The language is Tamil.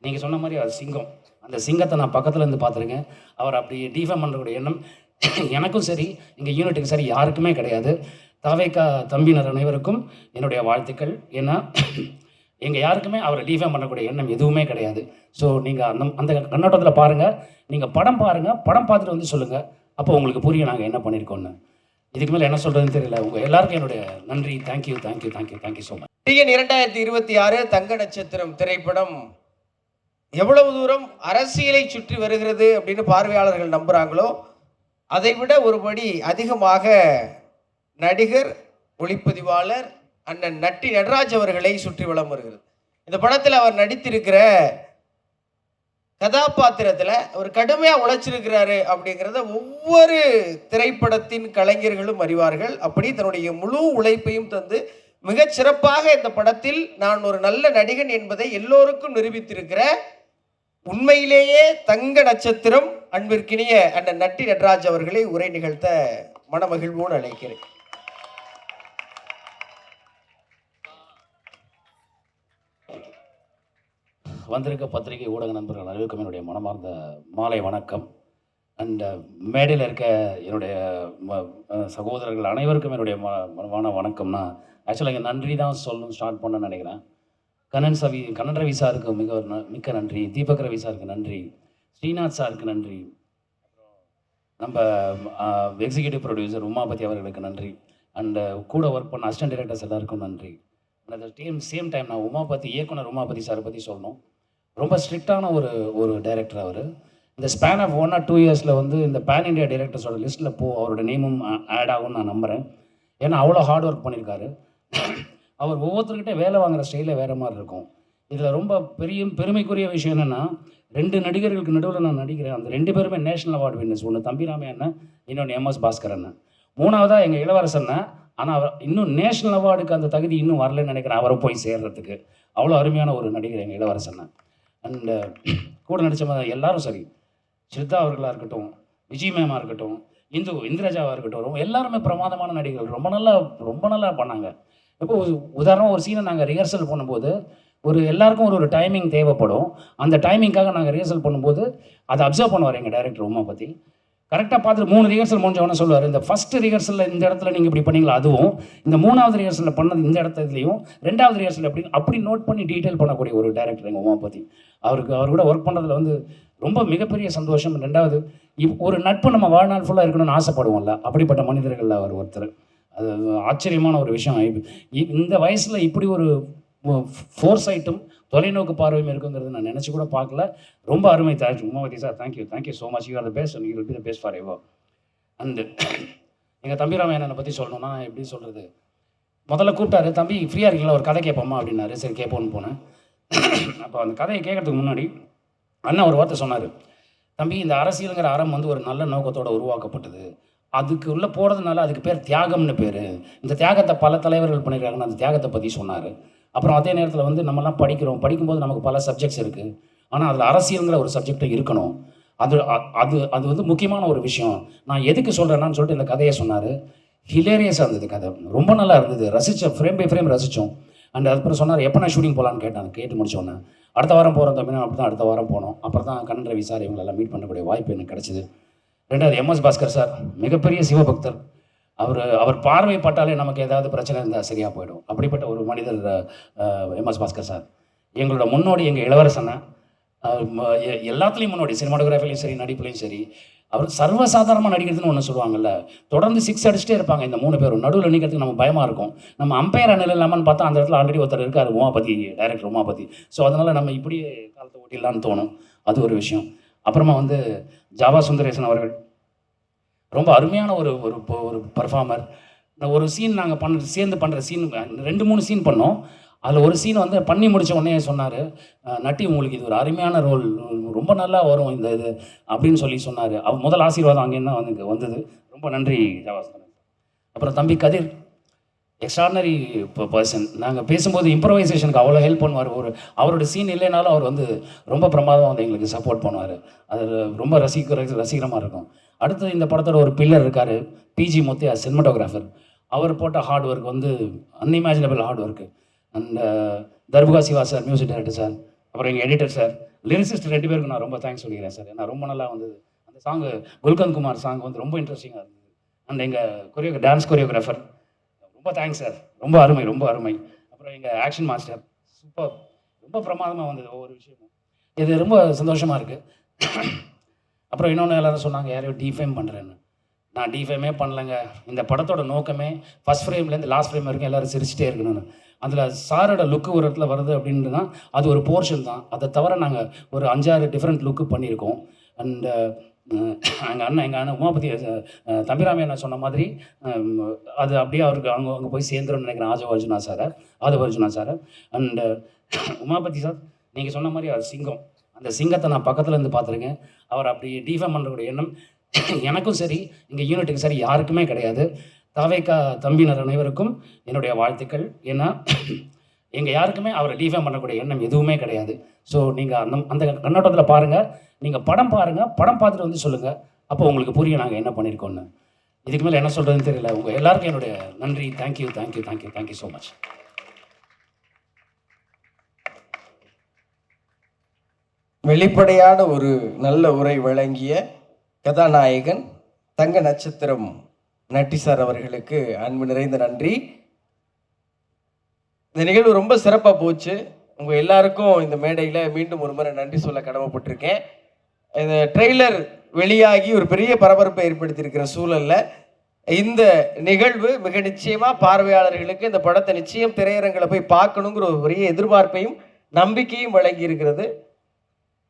நீங்கள் சொன்ன மாதிரி அது சிங்கம். அந்த சிங்கத்தை நான் பக்கத்தில் இருந்து பார்த்துருக்கேன். அவர் அப்படி டிஃபேம் பண்ணுறக்கூடிய எண்ணம் எனக்கும் சரி, எங்கள் யூனிட்டுக்கும் சரி யாருக்குமே கிடையாது. தாவேக்கா தம்பியினர் அனைவருக்கும் என்னுடைய வாழ்த்துக்கள். ஏன்னா எங்கள் யாருக்குமே அவரை டிஃபேம் பண்ணக்கூடிய எண்ணம் எதுவுமே கிடையாது. ஸோ நீங்கள் அந்த கண்ணோட்டத்தில் பாருங்கள். நீங்கள் படம் பாருங்கள், படம் பார்த்துட்டு வந்து சொல்லுங்கள். அப்போ உங்களுக்கு புரியும் நாங்கள் என்ன பண்ணியிருக்கோன்னு. இதுக்கு மேலே என்ன சொல்கிறதுன்னு தெரியல. உங்கள் எல்லாருக்கும் என்னுடைய நன்றி. Thank you thank you thank you thank you so much. 2026 தங்க நட்சத்திரம் திரைப்படம் எவ்வளவு தூரம் அரசியலை சுற்றி வருகிறது அப்படின்னு பார்வையாளர்கள் நம்புகிறாங்களோ அதை விட ஒருபடி அதிகமாக நடிகர், ஒளிப்பதிவாளர் அண்ணன் நட்டி நடராஜ் அவர்களை சுற்றி வலம் வருகிறது. இந்த படத்தில் அவர் நடித்திருக்கிற கதாபாத்திரத்தில் அவர் கடுமையாக உழைச்சிருக்கிறாரு அப்படிங்கிறத ஒவ்வொரு திரைப்படத்தின் கலைஞர்களும் அறிவார்கள். அப்படி தன்னுடைய முழு உழைப்பையும் தந்து மிகச் சிறப்பாக இந்த படத்தில் நான் ஒரு நல்ல நடிகன் என்பதை எல்லோருக்கும் நிரூபித்திருக்கிற உண்மையிலேயே தங்க நட்சத்திரம் அன்பிற்கினிய அண்ணன் நட்டி நடராஜ் அவர்களை உரை நிகழ்த்த மனமகிழ்வோடு அழைக்கிறேன். வந்திருக்க பத்திரிகை ஊடக நண்பர்கள் அனைவருக்கும் என்னுடைய மனமார்ந்த மாலை வணக்கம். அண்ட் மேடையில் இருக்க என்னுடைய சகோதரர்கள் அனைவருக்கும் என்னுடைய மனமான வணக்கம்னா ஆக்சுவலாக இங்கே நன்றி தான் சொல்லணும் ஸ்டார்ட் பண்ணணும்னு நினைக்கிறேன். கண்ணன் ரவி சாருக்கு மிக்க நன்றி. தீபக் ரவி சாருக்கு நன்றி. ஸ்ரீநாத் சாருக்கு நன்றி. நம்ம எக்ஸிக்யூட்டிவ் ப்ரொடியூசர் உமாபதி அவர்களுக்கு நன்றி. அண்டு கூட ஒர்க் பண்ண அசிஸ்டன்ட் டைரக்டர்ஸ் எல்லாருக்கும் நன்றி. அந்த சேம் டைம் நான் இயக்குனர் உமாபதி சாரை பற்றி சொல்லணும். ரொம்ப ஸ்ட்ரிக்டான ஒரு டைரக்டர் அவர். இந்த ஸ்பேன் ஆஃப் 1 or 2 இயர்ஸில் வந்து இந்த பேன் இண்டியா டைரக்டர்ஸோட லிஸ்ட்டில் அவரோட நேமும் ஆட் ஆகும்னு நான் நம்புகிறேன். ஏன்னா அவ்வளோ ஹார்ட் ஒர்க் பண்ணியிருக்காரு. அவர் ஒவ்வொருத்தர்கிட்ட வேலை வாங்குகிற ஸ்டைலே வேறு மாதிரி இருக்கும். இதில் ரொம்ப பெருமைக்குரிய விஷயம் என்னென்னா 2 நடிகர்களுக்கு நடுவில் நான் நடிக்கிறேன். அந்த 2 பேருமே நேஷனல் அவார்டு வின்னர்ஸ். ஒன்று தம்பிராமே அண்ணன், இன்னொன்று MS பாஸ்கர் அண்ணன். 3வதாக எங்கள் இளவரசன். ஆனால் அவர் இன்னும் நேஷனல் அவார்டுக்கு அந்த தகுதி இன்னும் வரலன்னு நினைக்கிறேன் அவரை போய் சேர்றதுக்கு. அவ்வளோ அருமையான ஒரு நடிகர் எங்கள் இளவரசன். அண்டு கூட நடித்த எல்லாரும் சரி, ஸ்ரத்தா அவர்களாக இருக்கட்டும், விஜய் மேமாக இருக்கட்டும், இந்திரஜாவாக இருக்கட்டும், எல்லாருமே பிரமாதமான நடிகர்கள். ரொம்ப நல்லா பண்ணாங்க. இப்போ உதாரணமாக ஒரு சீனை நாங்கள் ரிஹர்சல் பண்ணும்போது எல்லாருக்கும் ஒரு டைமிங் தேவைப்படும். அந்த டைமிங்காக நாங்கள் ரிஹர்சல் பண்ணும்போது அதை அப்சர்வ் பண்ணுவார் எங்கள் டைரக்டர் உமாபதி. கரெக்டாக பார்த்துட்டு 3 ரிஹர்சல் முடிஞ்சவொன்னே சொல்லுவார், இந்த ஃபஸ்ட்டு ரிஹர்சலில் இந்த இடத்துல நீங்கள் இப்படி பண்ணீங்களா, அதுவும் இந்த 3வது ரிஹர்சலில் பண்ணது இந்த இடத்துலையும் 2வது ரிஹர்சல் அப்படி நோட் பண்ணி டீட்டெயில் பண்ணக்கூடிய ஒரு டைரக்டர் எங்கள் உமாபதி. அவர் கூட ஒர்க் பண்ணுறதுல வந்து ரொம்ப மிகப்பெரிய சந்தோஷம். 2வது ஒரு நட்பு நம்ம வாழ்நாள் ஃபுல்லாக இருக்கணும்னு ஆசைப்படுவோம்ல, அப்படிப்பட்ட மனிதர்கள் அவர் ஒருத்தர். அது ஆச்சரியமான ஒரு விஷயம். இந்த வயசில் இப்படி ஒரு ஃபோர்சைட்டும் தொலைநோக்கு பார்வையும் இருக்குங்கிறது நான் நினச்சி கூட பார்க்கல. ரொம்ப அருமை. Thank you Umapathi sir. Thank you so much. You are the best and you will be the best for ever. And எங்கள் தம்பிராமையனை பற்றி சொல்லணும்னா எப்படி சொல்கிறது, முதல்ல கூப்பிட்டாரு, தம்பி ஃப்ரீயாக இருக்கீங்களா ஒரு கதை கேட்போமா அப்படின்னாரு. சரி கேட்போன்னு போனேன். அப்போ அந்த கதையை கேட்கறதுக்கு முன்னாடி அண்ணா ஒரு வார்த்தை சொன்னார், தம்பி இந்த அரசியலுங்கிற அறம் வந்து ஒரு நல்ல நோக்கத்தோடு உருவாக்கப்பட்டது. அதுக்கு உள்ளே போகிறதுனால அதுக்கு பேர் தியாகம்னு பேர். இந்த தியாகத்தை பல தலைவர்கள் பண்ணியிருக்காங்கன்னு அந்த தியாகத்தை பற்றி சொன்னார். அப்புறம் அதே நேரத்தில் வந்து நம்மலாம் படிக்கும்போது நமக்கு பல சப்ஜெக்ட்ஸ் இருக்குது. ஆனால் அதில் அரசியலுங்கிற ஒரு சப்ஜெக்டும் இருக்கணும். அது வந்து முக்கியமான ஒரு விஷயம். நான் எதுக்கு சொல்கிறேன்னான்னு சொல்லிட்டு இந்த கதையை சொன்னார். ஹிலேரியஸாக இருந்தது கதை, ரொம்ப நல்லா இருந்தது. ரசித்தோம், ஃப்ரேம் பை ஃப்ரேம் ரசித்தோம். அண்ட் அதுக்கப்புறம் சொன்னார், எப்போ நான் ஷூட்டிங் போகலான்னு கேட்டு முடிச்சோன்னே அடுத்த வாரம் போகிறோம் தம்பினா. அப்படி தான் அடுத்த வாரம் போனோம். அப்புறம் தான் கண்ணன் ரவி சார் இவங்களெல்லாம் மீட் பண்ணக்கூடிய வாய்ப்பு எனக்கு கிடச்சிது. 2வது MS பாஸ்கர் சார், மிகப்பெரிய சிவபக்தர். அவர் பார்வைப்பட்டாலே நமக்கு ஏதாவது பிரச்சனை இருந்தால் சரியாக போயிடும். அப்படிப்பட்ட ஒரு மனிதர் MS பாஸ்கர் சார். எங்களோட முன்னோடி எங்கள் இளவரசனை எல்லாத்துலேயும் முன்னோடி, சினிமாட்டோகிராஃபிலையும் சரி, நடிப்புலையும் சரி. அவர் சர்வசாதாரணமாக நடிக்கிறதுன்னு ஒன்று சொல்லுவாங்கல்ல, தொடர்ந்து 6 அடிச்சுட்டே இருப்பாங்க இந்த 3 பேரும். நடுவில் நிற்கிறதுக்கு நம்ம பயமாக இருக்கும். நம்ம அம்பையர் அணில் இல்லாமல்னு பார்த்தா அந்த இடத்துல ஆல்ரெடி ஒருத்தர் இருக்கார், உமாபதி, டைரக்டர் உமாபதி. ஸோ அதனால் நம்ம இப்படியே காலத்தை ஓட்டிடலான்னு தோணும். அது ஒரு விஷயம். அப்புறமா வந்து ஜாவா சுந்தரேசன் அவர்கள் ரொம்ப அருமையான ஒரு பர்ஃபார்மர். ஒரு சீன் நாங்கள் சேர்ந்து பண்ணுற சீன் 2-3 சீன் பண்ணோம். அதில் ஒரு சீன் வந்து பண்ணி முடித்த உடனே சொன்னார், நட்டி உங்களுக்கு இது ஒரு அருமையான ரோல், ரொம்ப நல்லா வரும் இது அப்படின்னு சொன்னார். முதல் ஆசீர்வாதம் அங்கேருந்து தான் வந்தது. ரொம்ப நன்றி ஜாவா. அப்புறம் தம்பி கதிர், எக்ஸ்ட்ரானரி பர்சன். நாங்கள் பேசும்போது இம்ப்ரவைசேஷனுக்கு அவ்வளோ ஹெல்ப் பண்ணுவார். அவரோட சீன் இல்லைனாலும் அவர் வந்து ரொம்ப பிரமாதமாக வந்து எங்களுக்கு சப்போர்ட் பண்ணுவார். அது ரொம்ப ரசிகரமாக இருக்கும். அடுத்தது இந்த படத்தோட ஒரு பில்லர் இருக்கார், PG முத்தையா, சினிமாட்டோகிராஃபர். அவர் போட்ட ஹார்ட் ஒர்க் வந்து unimaginable hard work. And Darbuka Siva sir, music director sir. அப்புறம் எங்கள் எடிட்டர் சார். லிரிசிஸ்ட் 2 பேருக்கு நான் ரொம்ப தேங்க்ஸ் சொல்லிக்கிறேன் சார். ஏன்னா ரொம்ப நல்லா வந்தது. அந்த சாங்கு குல்கந்த் குமார் சாங் வந்து ரொம்ப இன்ட்ரெஸ்டிங்காக இருந்தது. அண்ட் எங்கள் டான்ஸ் கொரியோகிராஃபர் ரொம்ப தேங்க்ஸ் சார். ரொம்ப அருமை, ரொம்ப அருமை. அப்புறம் எங்கள் ஆக்ஷன் மாஸ்டர் சூப்பர், ரொம்ப பிரமாதமாக வந்தது ஒவ்வொரு விஷயமும். இது ரொம்ப சந்தோஷமாக இருக்குது. அப்புறம் இன்னொன்று எல்லாரும் சொன்னாங்க யாரையும் டிஃபேம் பண்ணுறேன்னு. நான் டிஃபேமே பண்ணலைங்க. இந்த படத்தோட நோக்கமே ஃபஸ்ட் ஃப்ரேம்லேருந்து லாஸ்ட் ஃப்ரேம் வரைக்கும் எல்லோரும் சிரிச்சிட்டே இருக்கணும்னு. அதில் சாரோட லுக்கு ஒரு இடத்துல வருது அப்படின்ட்டு தான் அது ஒரு போர்ஷன் தான். அதை தவிர நாங்கள் ஒரு 5-6 டிஃப்ரெண்ட் லுக்கு பண்ணியிருக்கோம். அண்ட் எங்கள் அண்ணன் உமாபதி தம்பிராமே என்ன சொன்ன மாதிரி அது அப்படியே அவருக்கு அங்கே போய் சேர்ந்துரும்னு நினைக்கிறேன். Aadhav Arjuna sir and Umapathi sir, நீங்கள் சொன்ன மாதிரி அது சிங்கம். அந்த சிங்கத்தை நான் பக்கத்தில் இருந்து பார்த்துருக்கேன். அவர் அப்படி டிஃபேம் பண்ணுறக்கூடிய எண்ணம் எனக்கும் சரி, இங்கே யூனிட்டுக்கு சரி யாருக்குமே கிடையாது. தாவேக்கா தம்பியினர் அனைவருக்கும் என்னுடைய வாழ்த்துக்கள். ஏன்னா எங்கள் யாருக்குமே அவரை டிஃபேம் பண்ணக்கூடிய எண்ணம் எதுவுமே கிடையாது. ஸோ நீங்கள் அந்த கண்ணோட்டத்தில் பாருங்கள். நீங்கள் படம் பாருங்கள், படம் பார்த்துட்டு வந்து சொல்லுங்கள். அப்போ உங்களுக்கு புரியும் நாங்கள் என்ன பண்ணியிருக்கோன்னு. இதுக்கு மேலே என்ன சொல்கிறதுன்னு தெரியல. உங்கள் எல்லாருக்கும் என்னுடைய நன்றி. Thank you thank you thank you thank you so much. வெளிப்படையான ஒரு நல்ல உரை வழங்கிய கதாநாயகன் தங்க நட்சத்திரம் நட்டி சார் அவர்களுக்கு அன்பு நிறைந்த நன்றி. இந்த நிகழ்வு ரொம்ப சிறப்பாக போச்சு. உங்கள் எல்லாருக்கும் இந்த மேடையில் மீண்டும் ஒரு முறை நன்றி சொல்ல கடமைப்பட்டிருக்கேன். இந்த ட்ரெய்லர் வெளியாகி ஒரு பெரிய பரபரப்பை ஏற்படுத்தியிருக்கிற சூழலில் இந்த நிகழ்வு மிக நிச்சயமாக பார்வையாளர்களுக்கு இந்த படத்தை நிச்சயம் திரையரங்கில் போய் பார்க்கணுங்கிற ஒரு பெரிய எதிர்பார்ப்பையும் நம்பிக்கையும் வழங்கி இருக்கிறது.